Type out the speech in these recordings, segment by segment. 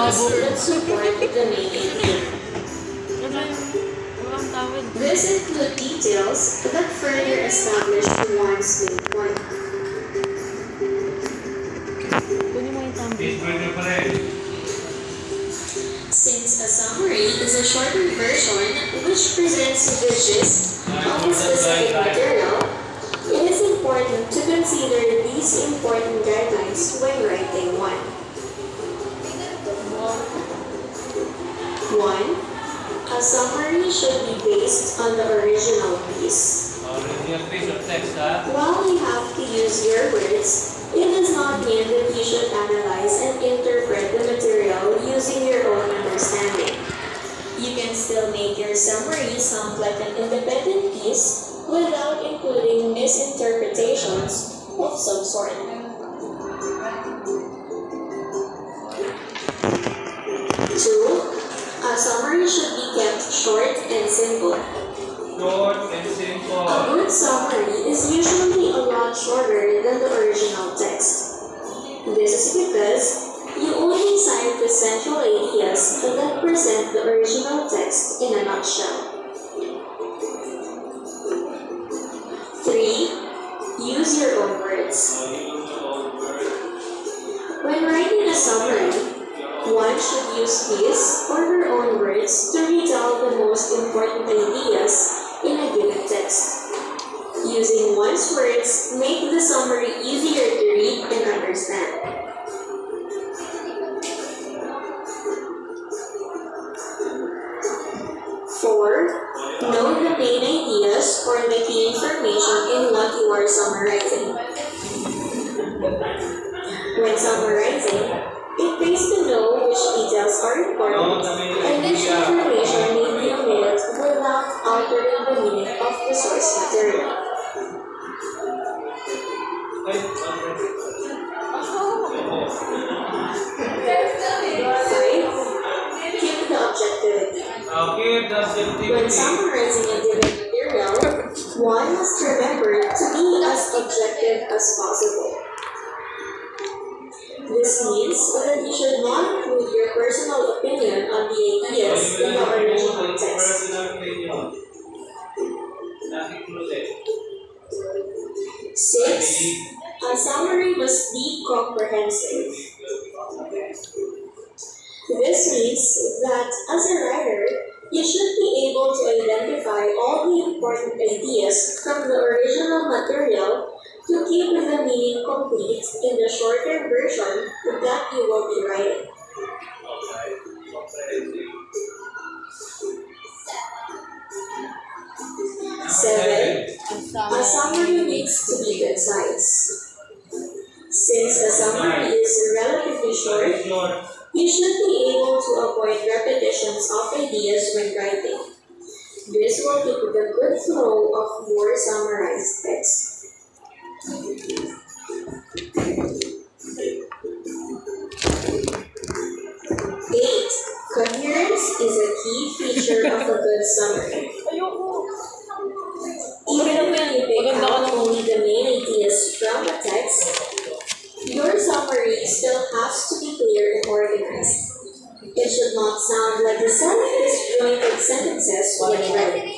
that support the main idea. This includes details that further establish one's main point. Since a summary is a shortened version which presents the gist of a specific material, it is important to consider these important guidelines when writing one. 1. A summary should be based on the original piece. While you have to use your words, it does not mean that you should analyze and interpret the material using your own understanding. You can still make your summary sound like an independent piece without including misinterpretations of some sort. 2. A summary should be kept short and simple. A good summary is usually a lot shorter than the original text. This is because you only cite the central ideas that present the original text in a nutshell. 3. Use your own words. When writing a summary, one should use his or her own words to retell the most important ideas in a given text. Using one's words make the summary easier to read and understand. 4. Know the main ideas or the key information in what you are summarizing. When summarizing, it pays to know which details are important and which information may be omitted without altering the meaning of the source material. 5. Keep the objectivity. When summarizing a given material, one must remember to be as objective as possible. This means that you should not include your personal opinion on the ideas in the original text. 6. A summary must be comprehensive. This means that as a writer, you should be able to identify all the important ideas from the original material to keep the meaning complete in the shorter version that you will be writing. 7. A summary needs to be concise. Since a summary is relatively short, you should be able to avoid repetitions of ideas when writing. This will keep the good flow of your summarized text. 8. Coherence is a key feature of a good summary. Even when you pick out only the main ideas from a text, your summary still has to be clear and organized. It should not sound like the self-disjointed sentences when read.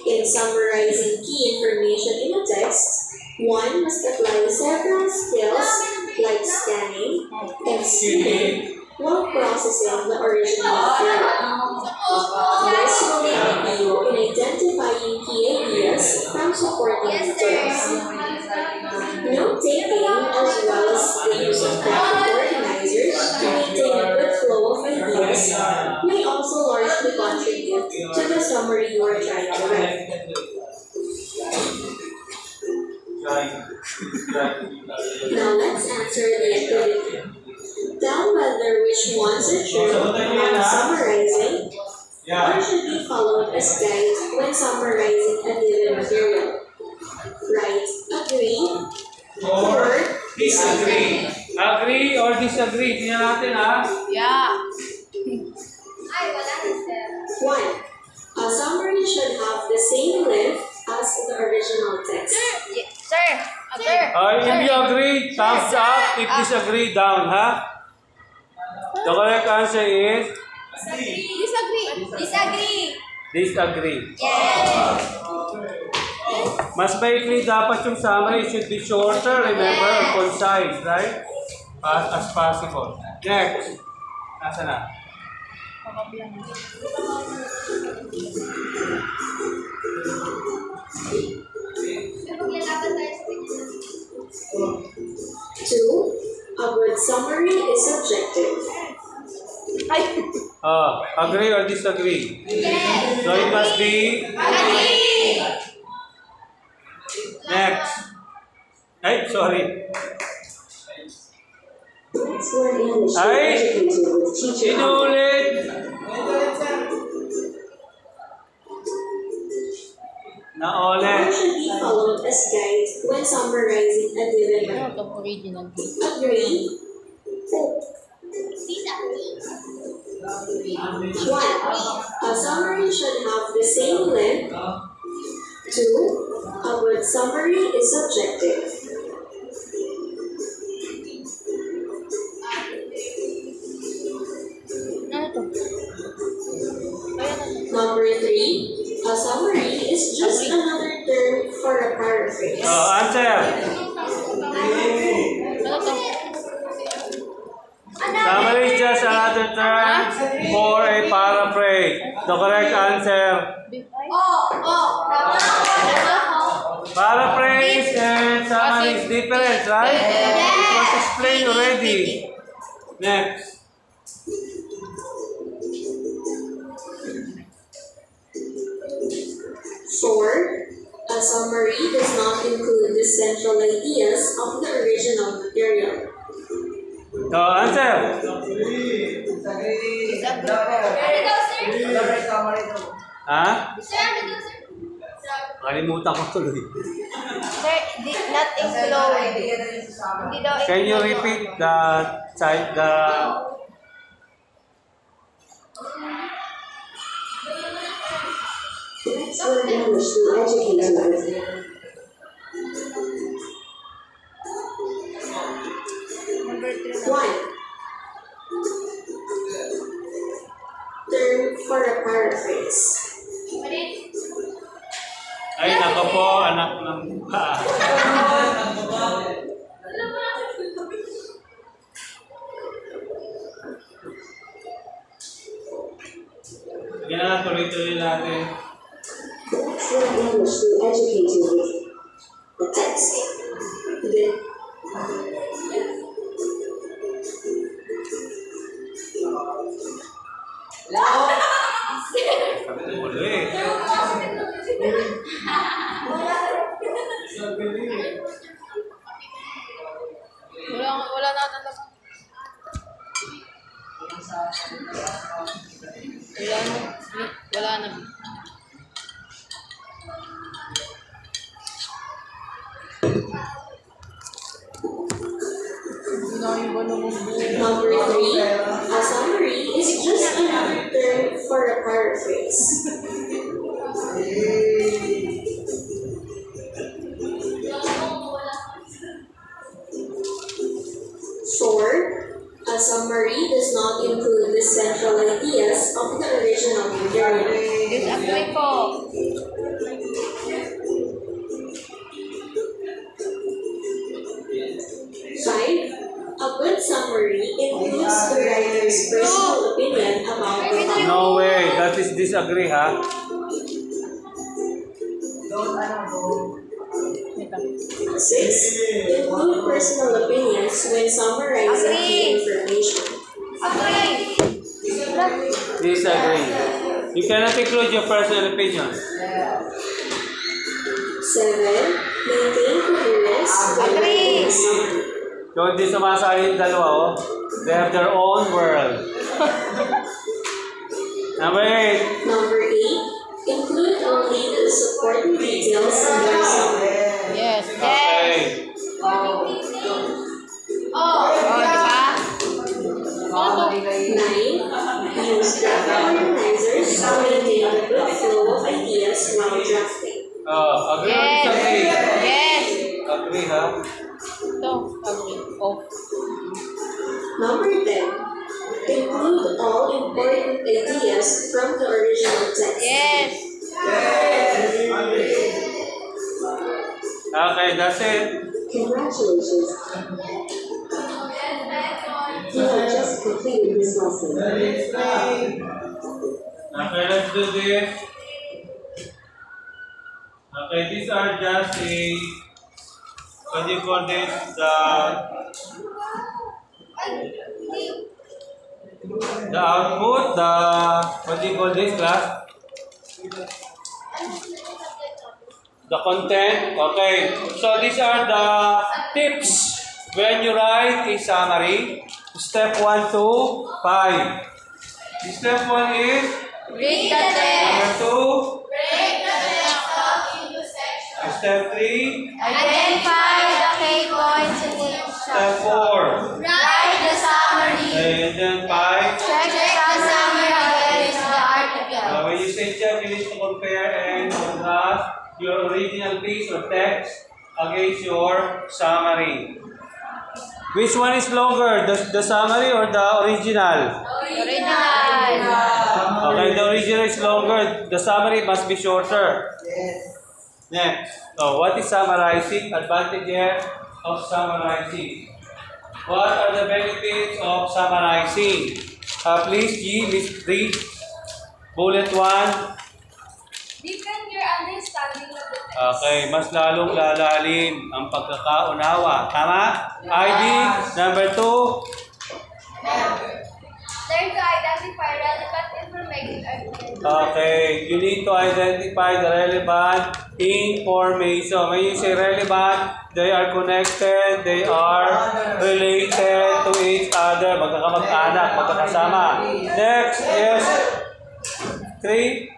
In summarizing key information in a text, one must apply several skills like scanning and skimming while processing the original material. This will help you in identifying key ideas from supporting details. Note-taking, as well as the use of graphic organizers to maintain a good flow of ideas, may also largely contribute to the summary you are trying to write. Now let's answer the activity. Tell whether which ones are true when summarizing or should be followed as guide when summarizing a given material. Write agree or disagree. Agree or disagree? Tingnan natin ha? Yeah. 1. A summary should have the same length as the original text. Sir. Sir. If you agree, thumbs up. If disagree, down, ha? The correct answer is Disagree. disagree. Yes. Mas maikli dapat yung summary. It should be shorter, remember, and concise, right? As possible. Next. Nasa na? Two, a word summary is subjective. Agree or disagree? Yes. So it must be Agree. next. Ay, sorry. Let's learn English to Ay, educate you with teacher. inulit. What Naulit. should be followed as guide when summarizing a given matter? Original. Agree. One, a summary should have the same length. Two, a word summary is subjective. Number three, a summary is just another term for a paraphrase. Answer. Summary is just another term for a paraphrase. The correct answer. Paraphrase and summary is different, right? It was explained already. Next. Four, a summary does not include the central ideas of the original material. Answer. Ha? Kalimutan ko tuloy. Sir, not include. Can you repeat the side, Let's learn English to educate you. One, term for a paraphrase. Ay, nako po, anak ng mukha. Sige na, tuloy-tuloy natin. Let's learn English to educate you with the text. Then, Sabi mo ulit. Wala na talaga. Wala na. number three, a summary is just another term for a paraphrase. Four, a summary does not include the central ideas of the original material. Disagree po. Five, a good summary includes the writer's personal opinion about the topic. No way, that is disagree, ha? Six, include personal opinions when summarizing key information. Agree. Disagree. You cannot include your personal opinions. Seven, maintain coherence when writing a summary. So, hindi sumasali yung dalawa, oh. They have their own world. Number 8. Number eight, include only the supporting details in your summary. Yes. Okay. Diba? Nine, use graphic organizers to maintain a good flow of ideas while drafting. Agree or disagree? Yes. Agree, ha? Ito. Agree. Oh. Number 10. Include all important ideas from the original text. Yes. Okay, that's it. Congratulations. You have just completed this lesson. Okay, let's do this. Okay, these are just what do you call this? The output, what do you call this, class? The content. Okay, so these are the tips when you write a summary. Step 1 to 5. Step 1 is Read the text. number 2. Break the text up into sections. Step 3. Identify the key points in each Step section. 4. Write the summary. And then 5. Check the summary against the article. When you say check, you need to compare and contrast your original piece or text against your summary. Which one is longer, the summary or the original? Original. Okay, the original is longer. The summary must be shorter. Next. So, what is summarizing? Advantages of summarizing. What are the benefits of summarizing? Please, G, read bullet 1. Deepen your understanding of the text. Okay, mas lalong lalalim ang pagkakaunawa. Tama? ID, number 2. Learn to identify relevant information. Okay, you need to identify the relevant information. When you say relevant, they are connected, they are related to each other. Magkakamag-anak, magkakasama. Next is 3.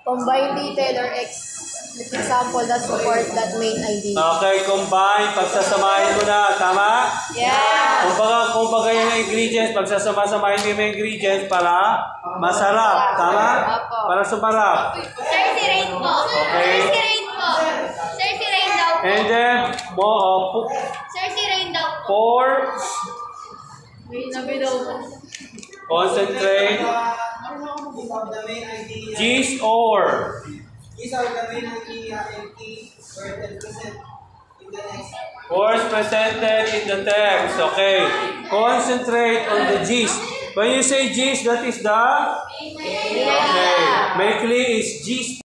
Combine detail or example that support that main idea. Okay, combine, pagsasamahin mo na. Tama? Yeah. Kumbaga yung ingredients, pagsasama-samahin mo yung ingredients para masarap. Tama? Para sumarap. Sir, si Rain po. Okay. Sir, si Rain po. Sir, si Rain daw po. And then, Sir, si Rain daw po. 4, Rain na daw po. concentrate, These are the main idea. gist or. These are the main idea and key word and present in the next. Words presented in the text. Okay. Concentrate on the gist. When you say gist, that is the... Okay. Maikli is gist.